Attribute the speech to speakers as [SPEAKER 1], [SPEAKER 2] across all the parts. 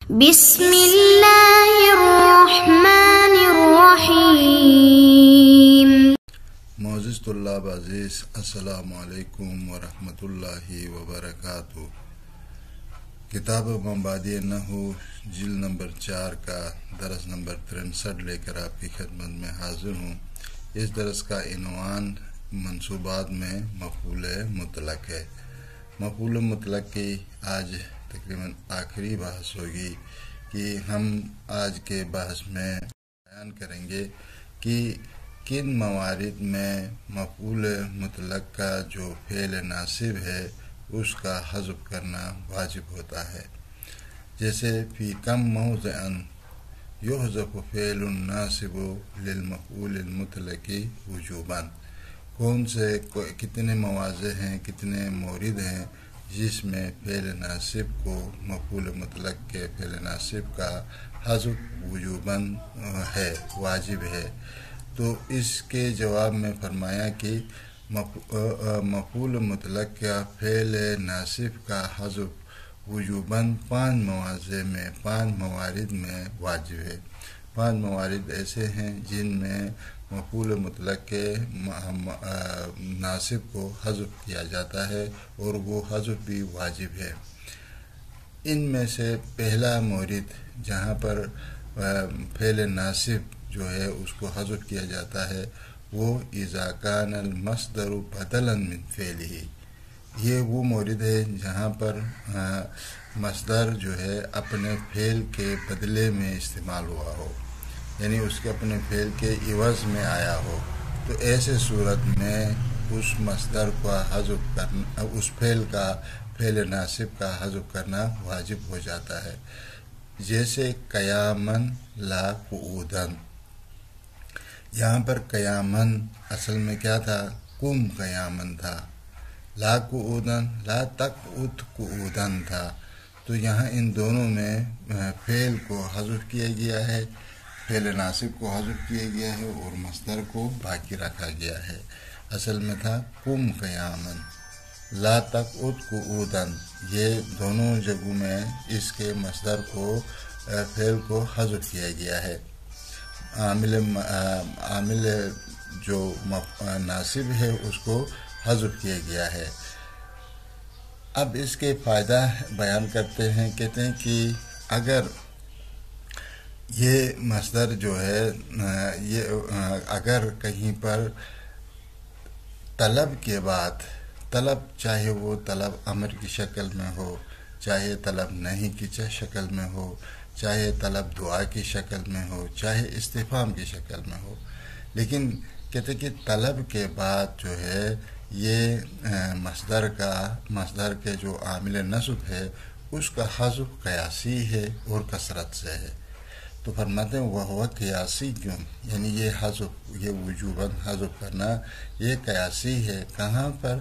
[SPEAKER 1] بسم اللہ الرحمن الرحیم۔
[SPEAKER 2] معزز طلاب عزیز، السلام علیکم ورحمۃ اللہ وبرکاتہ۔ کتاب مبادئ نحو جلد نمبر 4 کا درس نمبر 63 لے کر آپ کی خدمت میں حاضر ہوں۔ اس درس کا عنوان منصوبات میں مفعول مطلق ہے۔ مفعول مطلق کی آج تقریباً آخری بحث ہوگی کہ ہم آج کے بحث میں بیان کریں گے کہ کن موارد میں مفعول مطلق کا جو فعل ناصب ہے اس کا حذف کرنا واجب ہوتا ہے۔ جیسے فی کم موضع یحذف فعل ناصب للمفعول المطلق وجوبا، کون سے کتنے مواضع ہیں، کتنے مورد ہیں جس میں فعل ناصب کو مفعول مطلق کے فعل ناصب کا حذف وجوباً ہے، واجب ہے۔ تو اس کے جواب میں فرمایا کہ مفعول مطلق کا فعل ناصب کا حذف وجوباً 5 موارد میں واجب ہے۔ 5 موارد ایسے ہیں جن میں مفعول مطلق کے ناصب کو حذف کیا جاتا ہے اور وہ حذف بھی واجب ہے۔ ان میں سے پہلا مورد جہاں پر فعل ناصب جو ہے اس کو حذف کیا جاتا ہے وہ اذا کان المصدر بدلا من فعلہ، یہ وہ مورد ہے جہاں پر مصدر جو ہے اپنے فعل کے بدلے میں استعمال ہوا ہو، یعنی اس کے اپنے فعل کے عوض میں آیا ہو، تو ایسے صورت میں اس مصدر کا حذف کرنا، اس فعل ناصب کا حذف کرنا واجب ہو جاتا ہے۔ جیسے قیامن لا قعودن، یہاں پر قیامن اصل میں کیا تھا؟ قم قیامن تھا، لا قعودن لا تقعد قعودن تھا، تو یہاں ان دونوں میں فعل کو حذف کیا گیا ہے، فعل ناصب کو حذف کیا گیا ہے اور مصدر کو باقی رکھا گیا ہے۔ اصل میں تھا قم قیامن لا تقعد قعودن، یہ دونوں جگہوں میں اس کے مصدر کو فعل کو حذف کیا گیا ہے، عامل جو ناصب ہے اس کو حذف کیا گیا ہے۔ اب اس کے فائدہ بیان کرتے ہیں، کہتے ہیں کہ اگر یہ مصدر جو ہے یہ اگر کہیں پر طلب کے بعد، طلب چاہے وہ طلب امر کی شکل میں ہو، چاہے طلب نہیں کی شکل میں ہو، چاہے طلب دعا کی شکل میں ہو، چاہے استفہام کی شکل میں ہو، لیکن کہتے کہ طلب کے بعد جو ہے یہ مصدر کے جو عامل نصب ہے اس کا حذف قیاسی ہے اور کثرت سے ہے۔ تو فرماتے ہیں وہ قیاسی کیوں، یعنی یہ حذف، یہ وجوباً حذف کرنا یہ قیاسی ہے۔ کہاں پر؟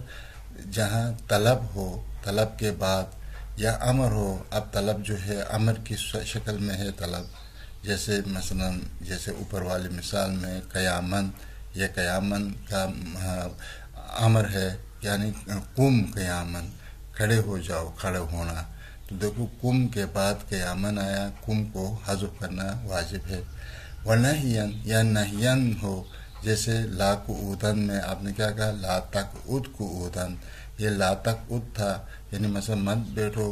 [SPEAKER 2] جہاں طلب ہو، طلب کے بعد یا امر ہو، اب طلب جو ہے امر کی شکل میں ہے طلب، جیسے مثلا جیسے اوپر والی مثال میں قیامن، یہ قیامن کا امر ہے، یعنی قم قیامن، کھڑے ہو جاؤ، کھڑے ہونا، تو دیکھو قم کے بعد قیامن آیا، قم کو حذف کرنا واجب ہے۔ ونہین یا نہین ہو، جیسے لا قعودن میں آپ نے کیا کہا؟ لا تقعد قعودن، یہ لا تقعد تھا، یعنی مثلا مت بیٹھو،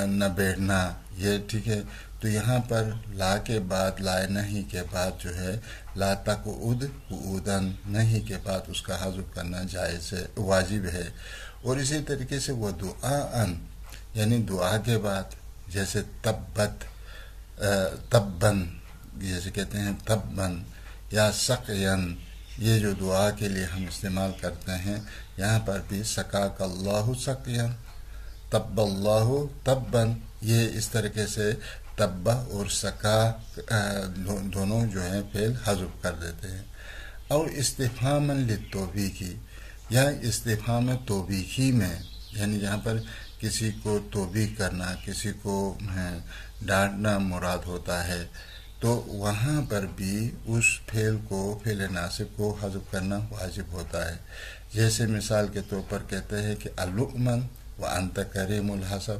[SPEAKER 2] نہ بیٹھنا، یہ ٹھیک ہے۔ تو یہاں پر لا کے بعد، لا نہیں کے بعد جو ہے لا تقعد قعودن، نہیں کے بعد اس کا حذف کرنا جائز ہے، واجب ہے۔ اور اسی طریقے سے وہ دعاءن، یعنی دعا کے بعد، جیسے تبن، جیسے کہتے ہیں تبن یا سقین، یہ جو دعا کے لیے ہم استعمال کرتے ہیں، یہاں پر بھی سقاک اللہ سقین، تب اللہ تبن، یہ اس طریقے سے تبہ اور سقا دونوں جو ہیں فعل حذف کر دیتے ہیں۔ اور استفہام للتوبیخی، یا استفہام توبیخی میں، یعنی جہاں پر کسی کو توبیخ کرنا، کسی کو ڈانٹنا مراد ہوتا ہے، تو وہاں پر بھی اس فعل ناصب کو حذف کرنا واجب ہوتا ہے۔ جیسے مثال کے طور پر کہتے ہیں کہ اللؤمن وانت کریم الحسب،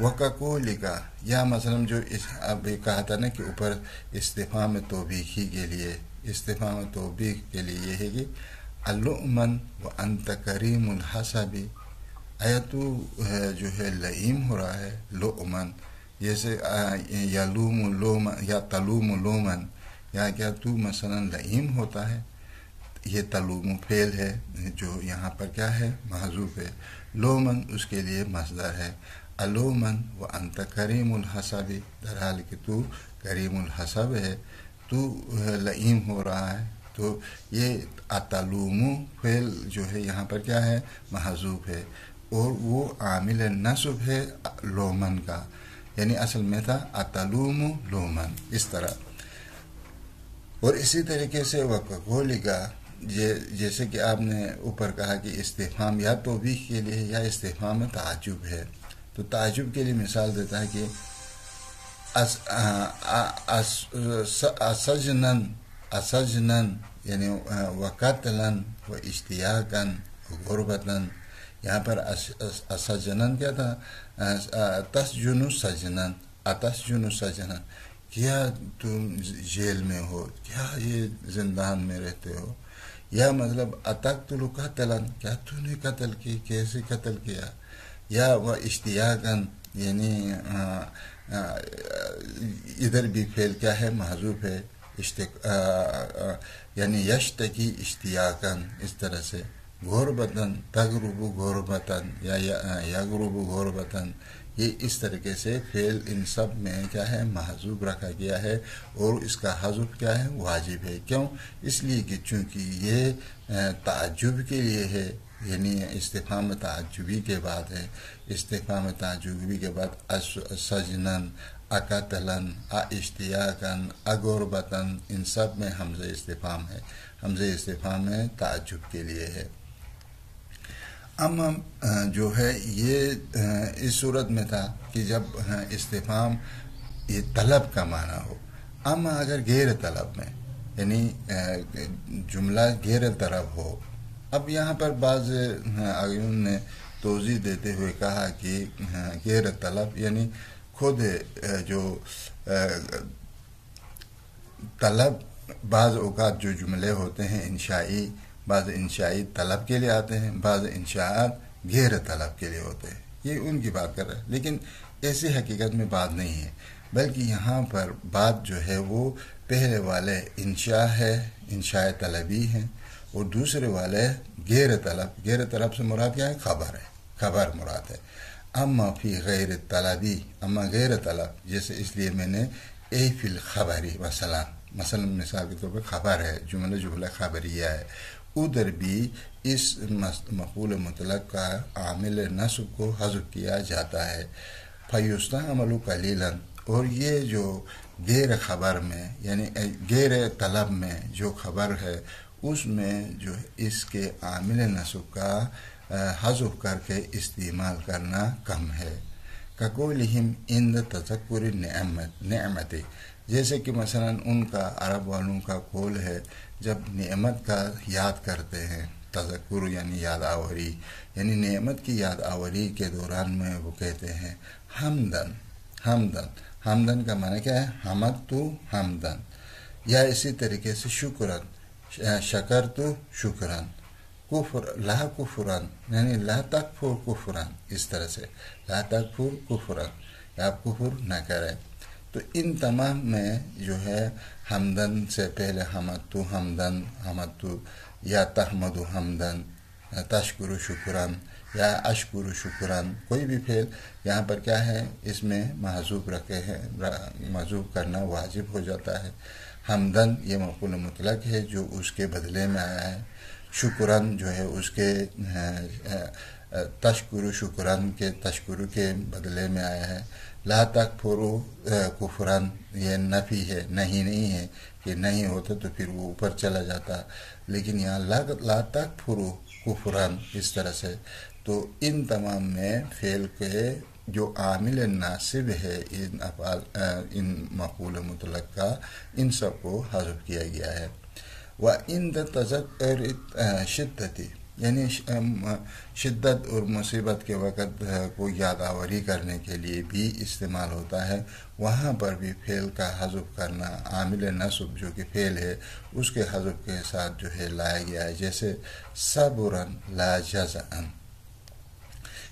[SPEAKER 2] وقولی کا یا مثلا جو اب کہا تھا نا کہ اوپر استفہام توبیخی کے لیے، استفہام توبیخ کے لیے یہ ہے کہ اللؤمن وانت کریم الحسب، آیا تو جو ہے لئیم ہو رہا ہے لؤمن، جیسے یلوم لومن یا تلوم لومن، یا کیا تو مثلا لئیم ہوتا ہے، یہ تلوم فعل ہے جو یہاں پر کیا ہے محذوف ہے، لومن اس کے لیے مصدر ہے، علومن وانت کریم الحسب، در حال کہ تو کریم الحسب ہے، تو لئیم ہو رہا ہے، تو یہ اتلوم فعل جو ہے یہاں پر کیا ہے محذوف ہے، اور وہ عامل نصب ہے لومن کا، یعنی اصل میں تھا اتلوم لومن، اس طرح۔ اور اسی طریقے سے وقولی کا جیسے کہ آپ نے اوپر کہا کہ استفہام یا توبیخ کے لیے یا استفہام تعجب ہے، تو تعجب کے لیے مثال دیتا ہے کہ اسجنن یعنی وقتلن و اشتیاقن غربتن، یہاں پر اسجنن کیا تھا، تسجن سجنن، اتسجن سجنن، کیا تم جیل میں ہو، کیا یہ زندان میں رہتے ہو، یا مطلب اتقتل قتلن، کیا تو نے قتل کی، کیسے قتل کیا، یا وہ اشتیاقن یعنی ادھر بھی فعل کیا ہے محذوف ہے، یعنی یشتکی اشتیاقن، اس طرح سے غربتن تغرب غربتن یا یغرب غربتن، یہ اس طریقے سے فعل ان سب میں کیا ہے محذوف رکھا گیا ہے، اور اس کا حذف کیا ہے واجب ہے، کیوں، اس لیے کہ چونکہ یہ تعجب کے لیے ہے، یعنی استفہام تعجبی کے بعد ہے، استفہام تعجبی کے بعد سجنن، اقتلن، اشتیاقن، اغربتن، ان سب میں حمزہ استفہام ہے، حمزہ استفہام ہے تعجب کے لیے ہے۔ اما جو ہے یہ اس صورت میں تھا کہ جب استفہام یہ طلب کا معنی ہو، اما اگر غیر طلب میں یعنی جملہ غیر طلب ہو، اب یہاں پر بعض آئین نے توضیح دیتے ہوئے کہا کہ غیر طلب یعنی خود جو طلب، بعض اوقات جو جملے ہوتے ہیں انشائی، بعض انشائی طلب کے لیے آتے ہیں، بعض انشاءات غیر طلب کے لیے ہوتے ہیں، یہ ان کی بات کر رہے ہیں، لیکن ایسی حقیقت میں بات نہیں ہے، بلکہ یہاں پر بات جو ہے وہ پہلے والے انشاء ہے، انشاء طلبی ہیں، اور دوسرے والے غیر طلب، غیر طلب سے مراد کیا ہے، خبر ہے، خبر مراد ہے، اما فی غیر طلبی، اما غیر طلب، جیسے اس لیے میں نے اے فی الخبری مثلا مثال کے طور پر خبر ہے، جملہ خبریہ ہے، ادھر بھی اس مفعول مطلق کا عامل نصب کو حذف کیا جاتا ہے، فیستعمل قلیلا، اور یہ جو غیر خبر میں یعنی غیر طلب میں جو خبر ہے اس میں جو اس کے عامل نصب کا حذف کر کے استعمال کرنا کم ہے، کقولہم عند تذکر نعمت، جیسے کہ مثلا ان کا عرب والوں کا قول ہے جب نعمت کا یاد کرتے ہیں، تذکر یعنی یاد آوری، یعنی نعمت کی یاد آوری کے دوران میں وہ کہتے ہیں حمدن، حمدن، حمدن کا معنی کیا ہے، حمد تو حمدن، یا اسی طریقے سے شکرن، شکر تو شکرن، کفر لا کفرن یعنی لا تکفر کفرن، اس طرح سے لا تکفر کفرن، آپ کفر نہ کریں، تو ان تمام میں جو ہے حمدن سے پہلے حمد تو حمدن، حمد تو یا تحمد حمدن، تشکر شکرن یا اشکر شکرن، کوئی بھی فعل یہاں پر کیا ہے اس میں محذوف رکھے ہیں، محذوف کرنا واجب ہو جاتا ہے، حمدن یہ مفعول مطلق ہے جو اس کے بدلے میں آیا ہے، شکرن جو ہے اس کے تشکر شکرن کے تشکر کے بدلے میں آیا ہے، لا تکفروا کفرن یہ نفی ہے، نہیں ہے کہ نہیں ہوتا تو پھر وہ اوپر چلا جاتا، لیکن یہاں لا تکفروا کفرن اس طرح سے، تو ان تمام میں فعل کے جو عامل ناصب ہے ان مفعول مطلق کا، ان سب کو حذف کیا گیا ہے۔ وَعِنْدَ تَذَكُّرِ شِدَّةِ، یعنی شدت اور مصیبت کے وقت کو یادآوری کرنے کے لیے بھی استعمال ہوتا ہے، وہاں پر بھی فعل کا حذف کرنا عامل نصب جو کہ فعل ہے اس کے حذف کے ساتھ جو ہے لایا گیا ہے، جیسے صبرن لا جزعن،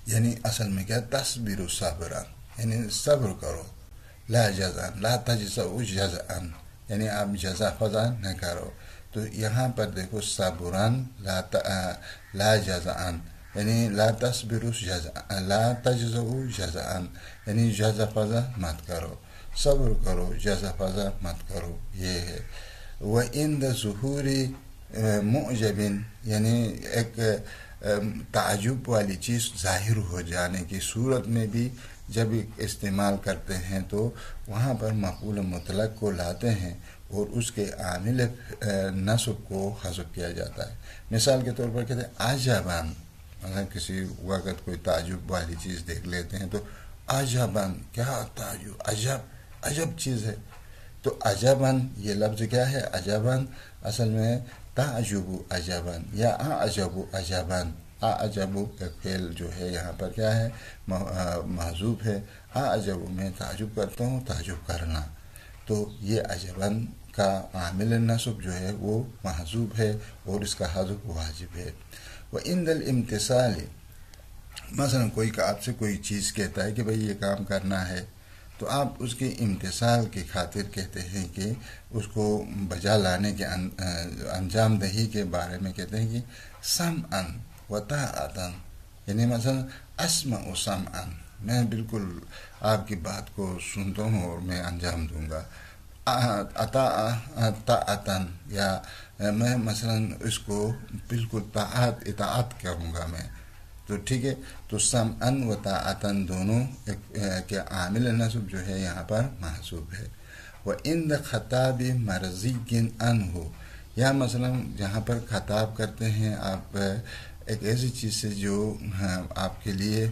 [SPEAKER 2] یعنی اصل میں کیا تصبر صبرن، یعنی صبر کرو، لا جزعن لا تجزعوا جزعن، یعنی آپ جزا فضا نہ کرو. تو یہاں پر دیکھو صبرن لا جزعن، یعنی لا تصبروا جزعن لا تجزعوا جزعن، یعنی جزا فضا مت کرو، صبر کرو، جزا فضا مت کرو، یہ ہے. وعند ظہور معجب، یعنی ایک تعجب والی چیز ظاہر ہو جانے کی صورت میں بھی جب استعمال کرتے ہیں تو وہاں پر مفعول مطلق کو لاتے ہیں اور اس کے عامل نصب کو حذف کیا جاتا ہے. مثال کے طور پر کہتے ہیں عجباً، مثلا کسی وقت کوئی تعجب والی چیز دیکھ لیتے ہیں تو عجباً، کیا تعجب، عجب عجب چیز ہے. تو عجباً یہ لفظ کیا ہے؟ عجباً اصل میں تعجب عجباً یا اعجب عجباً. اعجب ایک فعل جو ہے یہاں پر کیا ہے؟ محذوف ہے. اعجب میں تعجب کرتا ہوں، تعجب کرنا. تو یہ عجباً کا عامل نصب جو ہے وہ محذوف ہے اور اس کا حذف واجب ہے. وعند الامتثال، مثلا کوئی آپ سے کوئی چیز کہتا ہے کہ بھئی یہ کام کرنا ہے، تو آپ اس کے امتثال کی خاطر کہتے ہیں کہ اس کو بجا لانے کے انجام دہی کے بارے میں کہتے ہیں کہ سمعاً و طاعتاً، یعنی مثلا اسمع سمعاً، میں بالکل آپ کی بات کو سنتا ہوں اور میں انجام دوں گا. طاعتاً، یا میں مثلا اس کو بالکل اطاعت کروں گا میں. تو ٹھیک ہے، تو سمعاً و طاعتاً دونوں کے عامل نصب جو ہے یہاں پر محذوف ہے. وعند خطاب مرضی عنہ، یا مثلا جہاں پر خطاب کرتے ہیں آپ ایک ایسی چیز سے جو آپ کے لیے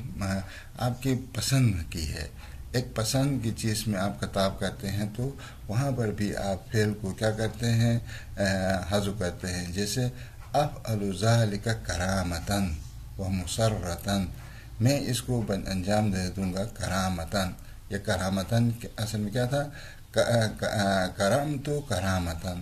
[SPEAKER 2] آپ کی پسند کی ہے، ایک پسند کی چیز میں آپ خطاب کرتے ہیں تو وہاں پر بھی آپ فعل کو کیا کرتے ہیں؟ حذف کرتے ہیں. جیسے افعل ذلک کرامتاً و مسرتاً، میں اس کو انجام دے دوں گا کرامتاً. یہ کرامتاً اصل میں کیا تھا؟ کرمت کرامتاً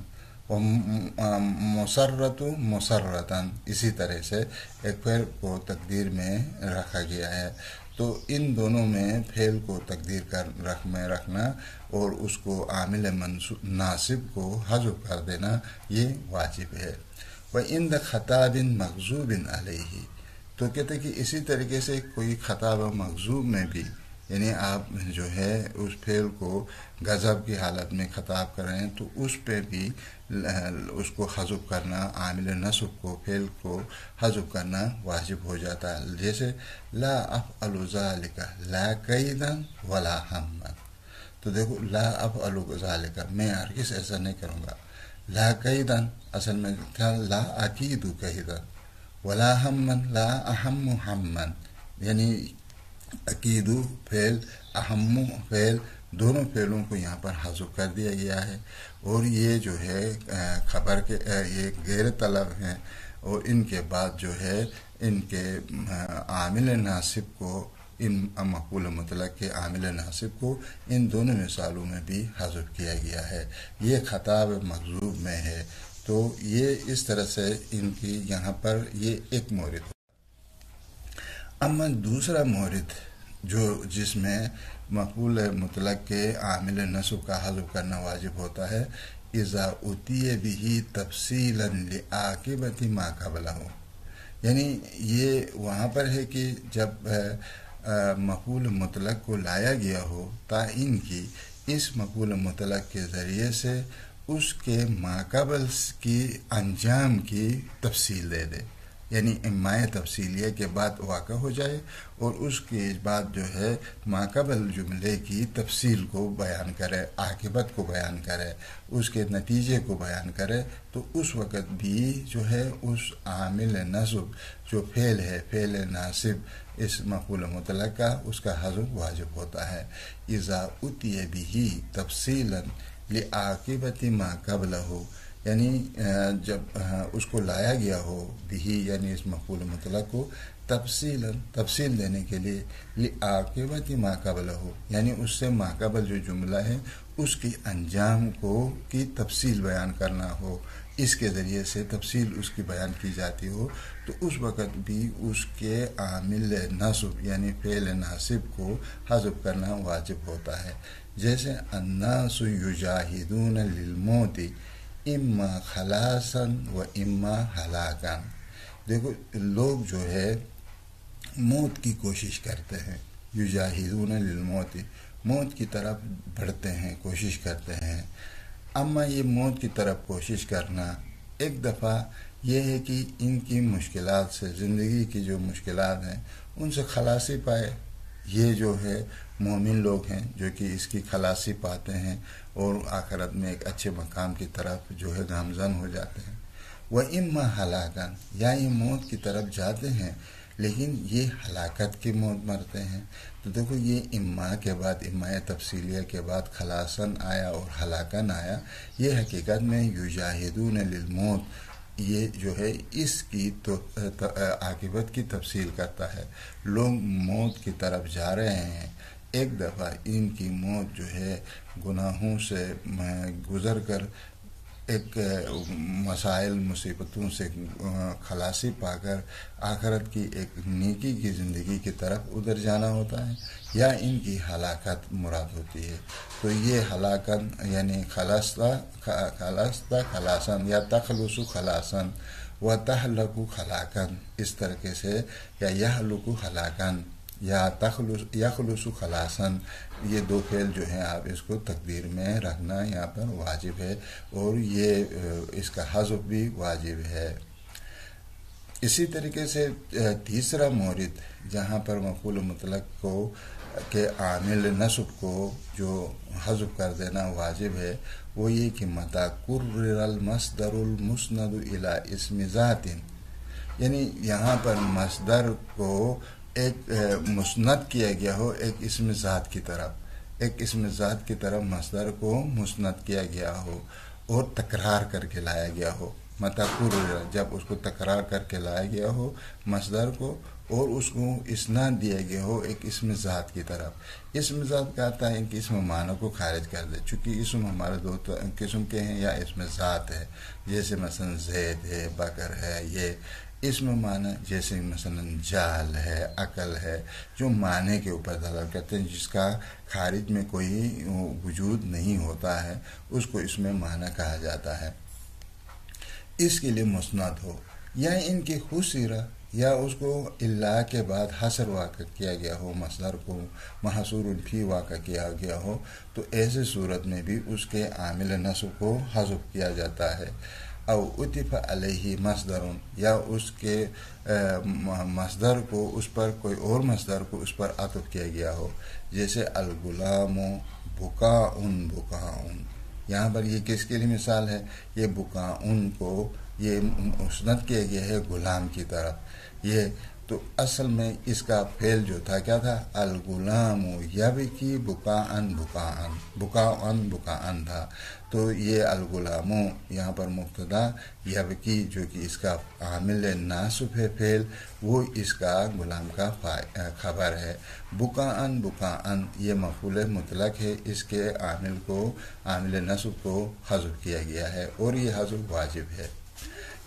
[SPEAKER 2] و مسرت مسرتاً، اسی طرح سے ایک فعل کو تقدیر میں رکھا گیا ہے. تو ان دونوں میں فعل کو تقدیر میں رکھنا اور اس کو عامل ناصب کو حذف کر دینا یہ واجب ہے. وعند خطاب مغضوب علیہ، تو کہتے ہیں کہ اسی طریقے سے کوئی خطاب مغضوب میں بھی، یعنی آپ جو ہے اس فعل کو غضب کی حالت میں خطاب کر رہے ہیں تو اس پہ بھی اس کو حذف کرنا، عامل نصب کو فعل کو حذف کرنا واجب ہو جاتا ہے. جیسے لا افعل ذلک لا کیدا ولا ہما، تو دیکھو لا افعل ذلک، میں ہرگز ایسا نہیں کروں گا. لا کیدا اصل میں تھا لا اکید کیدا، ولا ہما لا اہم ہما، یعنی عقید فعل اہم فعل دونوں فعلوں کو یہاں پر حذف کر دیا گیا ہے. اور یہ جو ہے خبر کے یہ غیر طلب ہیں، اور ان کے بعد جو ہے ان کے عامل ناصب کو، ان مفعول مطلق کے عامل ناصب کو ان دونوں مثالوں میں بھی حذف کیا گیا ہے. یہ خطاب مغضوب میں ہے. تو یہ اس طرح سے ان کی یہاں پر یہ ایک مورد. اما دوسرا مورد جس میں مفعول مطلق کے عامل نصب کا حذف کرنا واجب ہوتا ہے، اذا اتی به تفصیلا لعاقبۃ ما قبلہ، یعنی یہ وہاں پر ہے کہ جب مفعول مطلق کو لایا گیا ہو تعین کی، اس مفعول مطلق کے ذریعے سے اس کے ماقبل کی انجام کی تفصیل دے دے، یعنی مائع تفصیلیہ کے بعد واقع ہو جائے اور اس کے بعد جو ہے ماقبل جملے کی تفصیل کو بیان کرے، عاقبت کو بیان کرے، اس کے نتیجے کو بیان کرے. تو اس وقت بھی جو ہے اس عامل نصب جو فعل ہے، فعل ناصب اس مفعول مطلق کا، اس کا حذف واجب ہوتا ہے. اذا اتی به تفصیلا لعاقبۃ ما قبلہ، یعنی جب اس کو لایا گیا ہو بھی یعنی اس مفعول مطلق کو تفصیل دینے کے لیے لعاقبت ما قبلہ ہو، یعنی اس سے ما قبل جو جملہ ہے اس کی انجام کی تفصیل بیان کرنا ہو، اس کے ذریعے سے تفصیل اس کی بیان کی جاتی ہو، تو اس وقت بھی اس کے عامل نصب یعنی فعل ناصب کو حذف کرنا واجب ہوتا ہے. جیسے الناس یجاہدون للموت اما خلاصا و اما ہلاکا. دیکھو لوگ جو ہے موت کی کوشش کرتے ہیں، یجاہدون للموت، موت کی طرف بڑھتے ہیں، کوشش کرتے ہیں. اما یہ موت کی طرف کوشش کرنا ایک دفعہ یہ ہے کہ ان کی مشکلات سے، زندگی کی جو مشکلات ہیں ان سے خلاصی پائے. یہ جو ہے مومن لوگ ہیں جو کہ اس کی خلاصی پاتے ہیں اور آخرت میں ایک اچھے مقام کی طرف جو ہے گامزن ہو جاتے ہیں. وہ اما ہلاکن، یا یہ موت کی طرف جاتے ہیں لیکن یہ ہلاکت کی موت مرتے ہیں. تو دیکھو یہ اما کے بعد، اما تفصیلیہ کے بعد خلاصن آیا اور ہلاکن آیا. یہ حقیقت میں یجاہدون للموت یہ جو ہے اس کی تو عاقبت کی تفصیل کرتا ہے. لوگ موت کی طرف جا رہے ہیں، ایک دفعہ ان کی موت جو ہے گناہوں سے گزر کر ایک مسائل مصیبتوں سے خلاصی پا کر آخرت کی ایک نیکی کی زندگی کی طرف ادھر جانا ہوتا ہے، یا ان کی ہلاکت مراد ہوتی ہے. تو یہ ہلاکت یعنی خلاصن یا تخلص خلاصن و تہلک خلاقن، اس طریقے سے، یا یہلک خلاقن یا یخلص خلاصن، یہ دو فعل جو ہیں آپ اس کو تقدیر میں رکھنا یہاں پر واجب ہے، اور یہ اس کا حذف بھی واجب ہے. اسی طریقے سے تیسرا مورد جہاں پر مفعول مطلق کو کے عامل نصب کو جو حذف کر دینا واجب ہے وہ یہ کہ متى قرر المصدر المسند الى اسم ذات، یعنی یہاں پر مصدر کو ایک مسند کیا گیا ہو ایک اسم ذات کی طرف، ایک اسم ذات کی طرف مصدر کو مسند کیا گیا ہو اور تکرار کر کے لایا گیا ہو. متقرر جب اس کو تکرار کر کے لایا گیا ہو مصدر کو، اور اس کو اسناد دیا گیا ہو ایک اسم ذات کی طرف. اسم ذات کہتا ہے کہ اسم معنی کو خارج کر دے، چونکہ اسم ہمارے دو قسم کے ہیں، یا اسم ذات ہے جیسے مثلا زید ہے، بکر ہے، یہ اسم معنی جیسے مثلا جال ہے، عقل ہے، جو معنی کے اوپر دلالت کرتے ہیں، جس کا خارج میں کوئی وجود نہیں ہوتا ہے، اس کو اسم معنی کہا جاتا ہے. اس کے لیے مسند ہو، یا ان کی خسرہ، یا اس کو اللہ کے بعد حصر واقع کیا گیا ہو، مصدر کو محصور فی واقع کیا گیا ہو، تو ایسے صورت میں بھی اس کے عامل نصب کو حذف کیا جاتا ہے. او عطف علیہ مصدر، یا اس کے مصدر کو اس پر کوئی اور مصدر کو اس پر عطف کیا گیا ہو، جیسے الغلام بکاؤن بکاؤن. یہاں پر یہ کس کے لیے مثال ہے؟ یہ بکاؤن کو یہ مسند کیا گیا ہے غلام کی طرف. یہ تو اصل میں اس کا فعل جو تھا کیا تھا؟ الغلام یبکی بکاءن بکاءن، بکاءن بکاءن تھا. تو یہ الغلام یہاں پر مبتدا، یبکی جو کہ اس کا عامل ناصب ہے فعل، وہ اس کا غلام کا خبر ہے. بکاءن بکاءن یہ مفعول مطلق ہے، اس کے عامل کو، عامل نصب کو حذف کیا گیا ہے، اور یہ حذف واجب ہے.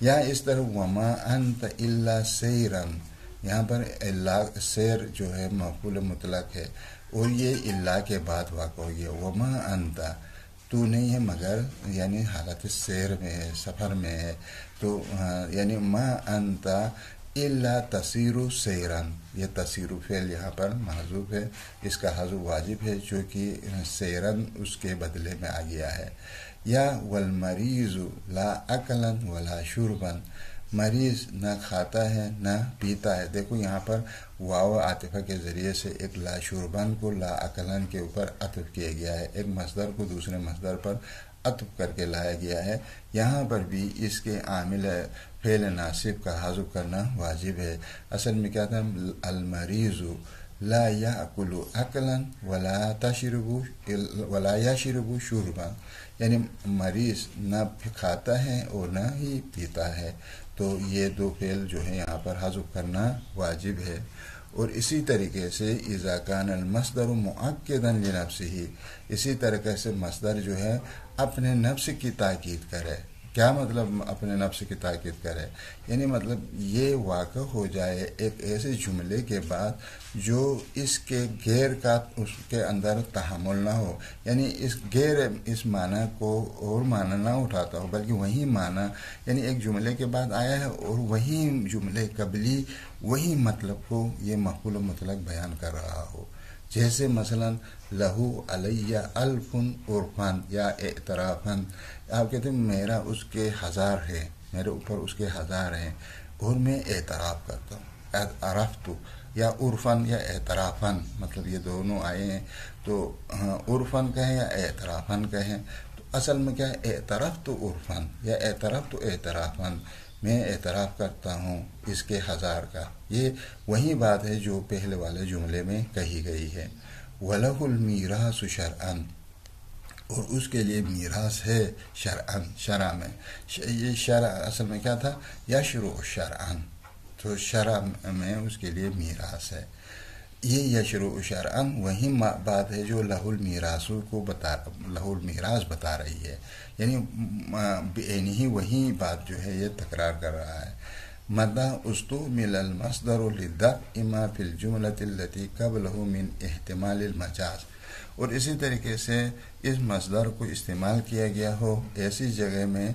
[SPEAKER 2] یا اس طرح وما انت الا سیرا، یہاں پر اللہ سیر جو ہے مفعول مطلق ہے، اور یہ اللہ کے بعد واقع ہو گیا. وما انت تو نہیں ہے مگر، یعنی حالت سیر میں ہے، سفر میں ہے. تو یعنی ما انت الا تسیر سیرن، یہ تسیر فعل یہاں پر محذوف ہے، اس کا حذف واجب ہے، جو کہ سیرن اس کے بدلے میں آ گیا ہے. یا والمریض لا اکلا ولا شربا، مریض نہ کھاتا ہے نہ پیتا ہے. دیکھو یہاں پر واو عاطفہ کے ذریعے سے ایک لا شربن کو لا اکلن کے اوپر عطف کیا گیا ہے، ایک مصدر کو دوسرے مصدر پر عطف کر کے لایا گیا ہے. یہاں پر بھی اس کے عامل فعل ناصب کا حذف کرنا واجب ہے. اصل میں کیا تھا؟ المریض لا یاکلو اکلا ولا یشربو شربا، یعنی مریض نہ کھاتا ہے اور نہ ہی پیتا ہے، تو یہ دو فعل جو ہے یہاں پر حذف کرنا واجب ہے۔ اور اسی طریقے سے اذا کان المصدر مؤکدا لنفسه، اسی طریقے سے مصدر جو ہے اپنے نفس کی تاکید کرے۔ کیا مطلب اپنے نفس کی تاکید کرے؟ یعنی مطلب یہ واقع ہو جائے ایک ایسے جملے کے بعد جو اس کے غیر کا اس کے اندر تحمل نہ ہو، یعنی اس معنی کو اور معنی نہ اٹھاتا ہو، بلکہ وہی معنی یعنی ایک جملے کے بعد آیا ہے اور وہی جملے قبلی وہی مطلب کو یہ مفعول مطلق بیان کر رہا ہو۔ جیسے مثلا لہو علیہ الف عرفن یا اعترافن، آپ کہتے ہیں میرا اس کے ہزار ہے، میرے اوپر اس کے ہزار ہیں اور میں اعتراف کرتا ہوں، عرفت یا عرفن یا اعترافن، مطلب یہ دونوں آئے ہیں، تو عرفن کہیں یا اعترافن کہیں، تو اصل میں کیا ہے اعترفت عرفن یا اعترفت اعترافن، میں اعتراف کرتا ہوں اس کے ہزار کا۔ یہ وہی بات ہے جو پہلے والے جملے میں کہی گئی ہے۔ وَلَهُ الْمِيرَاثُ شَرْعًا، اور اس کے لیے میراث ہے شرعاً، شرع میں۔ یہ شرع اصل میں کیا تھا؟ یشرع شرعاً، تو شرع میں اس کے لیے میراث ہے۔ یہ یشرع شرعاً وہی بات ہے جو لہ المیراث کو لہ المیراث بتا رہی ہے، یعنی بعینہ وہی بات جو ہے یہ تکرار کر رہا ہے۔ مدى استعمل المصدر للدفع ما في الجملة التي قبله من احتمال المجاز، اور اسی طریقے سے اس مصدر کو استعمال کیا گیا ہو ایسی جگہ میں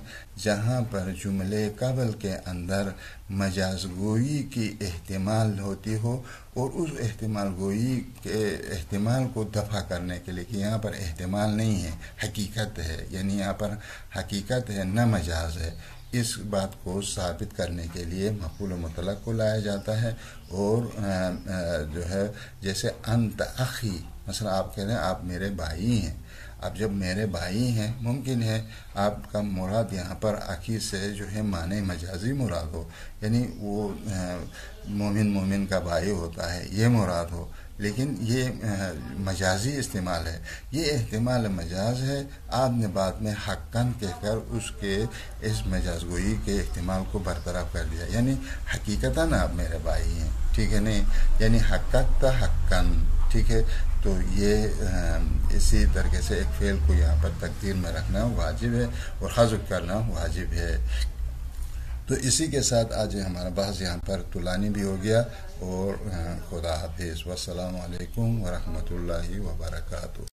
[SPEAKER 2] جہاں پر جملے قبل کے اندر مجاز گوئی کی احتمال ہوتی ہو، اور اس احتمال گوئی کے احتمال کو دفع کرنے کے لیے، کہ یہاں پر احتمال نہیں ہے حقیقت ہے، یعنی یہاں پر حقیقت ہے نہ مجاز ہے، اس بات کو ثابت کرنے کے لیے مفعول مطلق کو لایا جاتا ہے۔ اور جو ہے جیسے انت اخی، مثلا آپ کہہ رہے ہیں آپ میرے بھائی ہیں، اب جب میرے بھائی ہیں ممکن ہے آپ کا مراد یہاں پر اخی سے جو ہے معنی مجازی مراد ہو، یعنی وہ مومن کا بھائی ہوتا ہے یہ مراد ہو، لیکن یہ مجازی استعمال ہے، یہ احتمال مجاز ہے، آپ نے بعد میں حقاً کہہ کر اس مجاز گوئی کے احتمال کو برطرف کر دیا، یعنی حقیقتاً آپ میرے بھائی ہیں، ٹھیک ہے نہیں، یعنی حقت حقاً، ٹھیک ہے۔ تو یہ اسی طریقے سے ایک فعل کو یہاں پر تقدیر میں رکھنا واجب ہے اور حذف کرنا واجب ہے۔ تو اسی کے ساتھ آج ہمارا بحث یہاں پر طولانی بھی ہو گیا، اور خدا حافظ، والسلام علیکم ورحمۃ اللہ وبرکاتہ۔